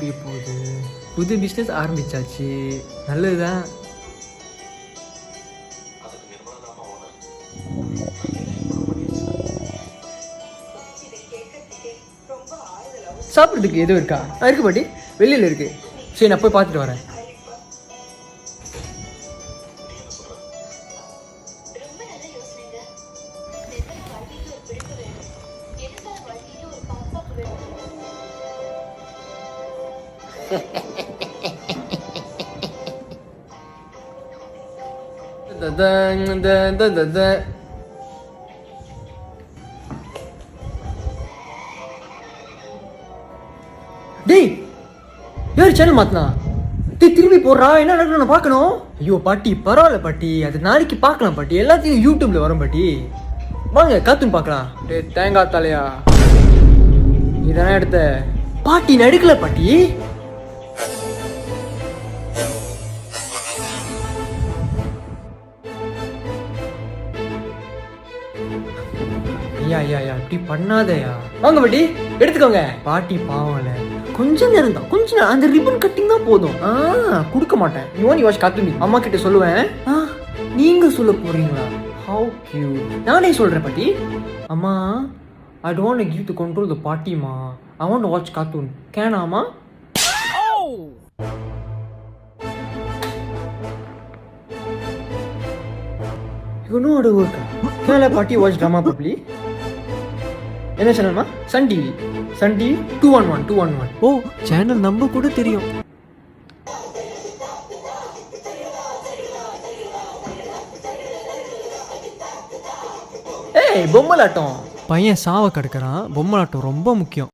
முடிய போகுது. புது பிஸ்னஸ் ஆரம்பிச்சாச்சு, நல்லதுதான். சாப்பிட்றதுக்கு எதுவும் இருக்கா? இருக்கு பாட்டி, வெளியில் இருக்கு. சரி, நான் போய் பார்த்துட்டு வரேன். டேய், யார் சேனல் மாத்தினா? திரும்பி போடுறா, என்ன நடக்குன்னு பார்க்கணும். ஐயோ பாட்டி, பரவாயில்ல பாட்டி, அது நாளைக்கு பார்க்கலாம் பாட்டி, எல்லாத்தையும் யூடியூப்ல வரும் பாட்டி. வாங்க கார்ட்டூன் பார்க்கலாம். டே தேங்காய் தலையா, இதானே எடுத்த பாட்டி? நான் எடுக்கல பாட்டி. ஐயா ஐயா ஐயா, இப்படி பண்ணாதயா. வாங்க பாட்டி, எடுத்துக்கோங்க. பாட்டி பாவம்ல, கொஞ்ச நேரம் தான், கொஞ்ச நேரம், அந்த ரிப்பன் கட்டிங் தான் போதும். கொடுக்க மாட்டேன். You watch cartoon. அம்மா கிட்ட சொல்லுவேன். நீங்க சொல்ல போறீங்களா? Have cute. நானே சொல்றேன் பாட்டி. அம்மா, I don't want to give to control the party ma. I want to watch cartoon. Can amma? Oh! You know how to work. Can I let party watch drama properly? என்ன சேனல்மா? Sun TV. Sun TV 211. ஓ, channel number கூட தெரியும். ஏய், பொம்மலாட்டம். பையன் சாவ கிடக்குறான். பொம்மலாட்டம் ரொம்ப முக்கியம்.